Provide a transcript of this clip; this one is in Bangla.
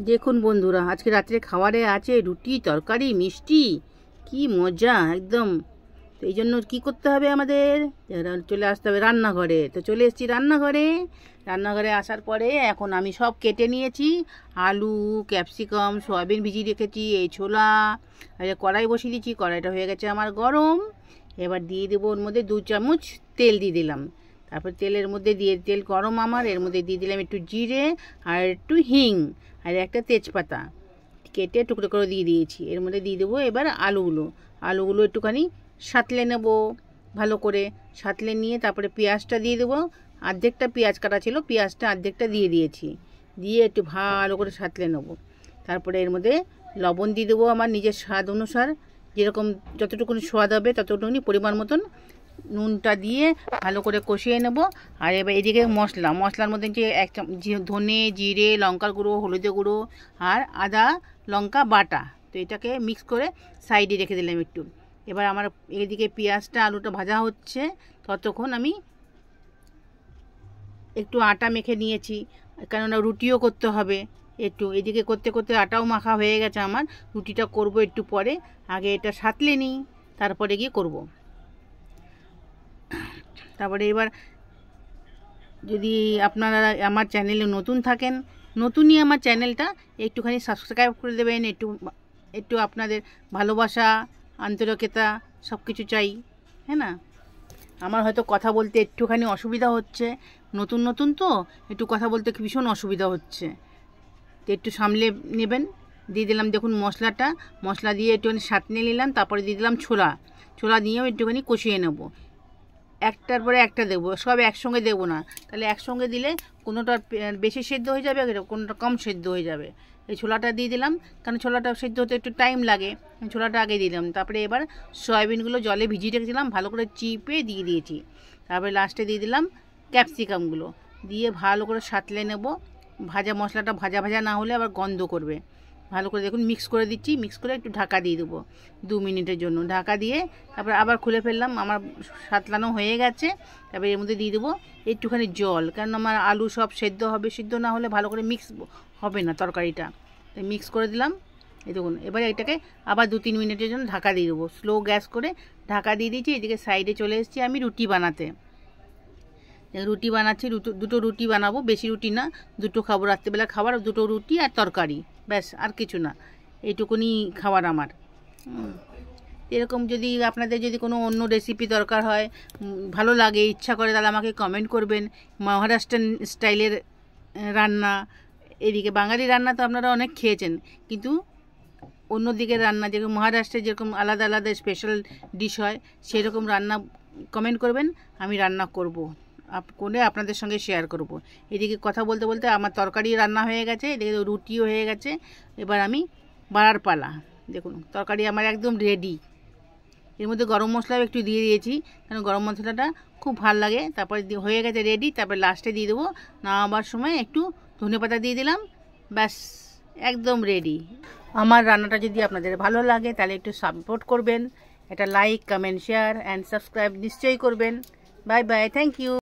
দেখুন বন্ধুরা, আজকে রাত্রে খাবারে আছে রুটি, তরকারি, মিষ্টি। কি মজা একদম। তো এই জন্য কী করতে হবে আমাদের? চলে আসতে হবে রান্নাঘরে। তো চলে এসেছি রান্নাঘরে। রান্নাঘরে আসার পরে এখন আমি সব কেটে নিয়েছি। আলু, ক্যাপসিকাম, সয়াবিন ভিজিয়ে রেখেছি, এই ছোলা। আর কড়াই বসিয়ে দিয়েছি, কড়াইটা হয়ে গেছে আমার গরম। এবার দিয়ে দেবো ওর মধ্যে 2 চামচ তেল দিয়ে দিলাম। তারপর তেলের মধ্যে তেল গরম আমার, এর মধ্যে দিয়ে দিলাম একটু জিরে আর একটু হিং আর একটা তেজপাতা কেটে টুকরো করে দিয়ে দিয়েছি। এর মধ্যে দিয়ে দেবো এবার আলুগুলো একটুখানি সাঁতলে নেব ভালো করে। সাঁতলে নিয়ে তারপরে পেঁয়াজটা দিয়ে দেবো। অর্ধেকটা পেঁয়াজ কাটা ছিল, পেঁয়াজটা অর্ধেকটা দিয়ে দিয়েছি। দিয়ে একটু ভালো করে সাঁতলে নেব। তারপরে এর মধ্যে লবণ দিয়ে দেবো আমার নিজের স্বাদ অনুসার, যেরকম যতটুকুনি স্বাদ হবে ততটুকুনি পরিমাণ মতন নুনটা দিয়ে ভালো করে কষিয়ে নেব। আর এবার এদিকে মশলার মধ্যে যে ধনে, জিরে, লঙ্কার গুঁড়ো, হলুদের গুঁড়ো আর আদা লঙ্কা বাটা, তো এটাকে মিক্স করে সাইডে রেখে দিলাম একটু। এবার আমার এদিকে পেঁয়াজটা আলুটা ভাজা হচ্ছে, ততক্ষণ আমি একটু আটা মেখে নিয়েছি, কেননা রুটিও করতে হবে। একটু এদিকে করতে করতে আটাও মাখা হয়ে গেছে আমার। রুটিটা করব একটু পরে, আগে এটা সাঁতলে নিই, তারপরে গিয়ে করব। তারপরে এবার যদি আপনারা আমার চ্যানেলে নতুন থাকেন, নতুনই আমার চ্যানেলটা একটুখানি সাবস্ক্রাইব করে দেবেন। একটু আপনাদের ভালোবাসা, আন্তরিকতা সব কিছু চাই, হ্যাঁ না? আমার হয়তো কথা বলতে একটুখানি অসুবিধা হচ্ছে, নতুন তো একটু কথা বলতে ভীষণ অসুবিধা হচ্ছে, তো একটু সামলে নেবেন। দিয়ে দিলাম দেখুন মশলা দিয়ে একটুখানি সাঁতলে নিলাম। তারপরে দিয়ে দিলাম ছোলা দিয়েও একটুখানি কষিয়ে নেব। একটার পরে একটা দেবো, সব একসঙ্গে দেবো না, তাহলে একসঙ্গে দিলে কোনোটা বেশি সেদ্ধ হয়ে যাবে, কোনোটা কম সেদ্ধ হয়ে যাবে। এই ছোলাটা দিয়ে দিলাম, কারণ ছোলাটা সেদ্ধ হতে একটু টাইম লাগে, ছোলাটা আগে দিলাম। তারপরে এবার সয়াবিনগুলো জলে ভিজিয়ে রেখেছিলাম, ভালো করে চিপে দিয়ে দিয়েছি। তারপরে লাস্টে দিয়ে দিলাম ক্যাপসিকামগুলো, দিয়ে ভালো করে সাঁতলে নেব। মশলাটা ভাজা না হলে আবার গন্ধ করবে। ভালো করে দেখুন মিক্স করে দিচ্ছি, মিক্স করে একটু ঢাকা দিয়ে দেবো 2 মিনিটের জন্য। ঢাকা দিয়ে তারপর আবার খুলে ফেললাম, আমার সাঁতলানো হয়ে গেছে। তারপরে এর মধ্যে দিয়ে দেবো একটুখানি জল, কারণ আমার আলু সব সেদ্ধ হবে, সিদ্ধ না হলে ভালো করে মিক্স হবে না তরকারিটা। তাই মিক্স করে দিলাম। এই দেখুন, এবারে এটাকে আবার 2-3 মিনিটের জন্য ঢাকা দিয়ে দেবো, স্লো গ্যাস করে ঢাকা দিয়ে দিয়েছি। এদিকে সাইডে চলে এসেছি আমি রুটি বানাতে। রুটি বানাচ্ছি, দুটো রুটি বানাবো, বেশি রুটি না, দুটো খাবো রাত্রিবেলা খাবার, 2টো রুটি আর তরকারি, ব্যাস, আর কিছু না, এইটুকুনি খাবার আমার। এরকম যদি আপনাদের যদি কোনো অন্য রেসিপি দরকার হয়, ভালো লাগে, ইচ্ছা করে, তাহলে আমাকে কমেন্ট করবেন। মহারাষ্ট্রান স্টাইলের রান্না, এদিকে বাঙালি রান্না তো আপনারা অনেক খেয়েছেন, কিন্তু অন্য দিকের রান্না, যেরকম মহারাষ্ট্রে যেরকম আলাদা আলাদা স্পেশাল ডিশ হয়, সেরকম রান্না কমেন্ট করবেন, আমি রান্না করব, করে আপনাদের সঙ্গে শেয়ার করব। এদিকে কথা বলতে বলতে আমার তরকারি রান্না হয়ে গেছে, এদিকে রুটিও হয়ে গেছে। এবার আমি বাড়ার পালা। দেখুন তরকারি আমার একদম রেডি। এর মধ্যে গরম মশলাও একটু দিয়ে দিয়েছি, কারণ গরম মশলাটা খুব ভালো লাগে। তারপরে হয়ে গেছে রেডি। তারপরে লাস্টে দিয়ে দেবো, নামাবার সময় একটু ধনেপাতা দিয়ে দিলাম, ব্যাস, একদম রেডি। আমার রান্নাটা যদি আপনাদের ভালো লাগে তাহলে একটু সাপোর্ট করবেন, একটা like, comment, share and subscribe নিশ্চয়ই করবেন। Bye bye, thank you.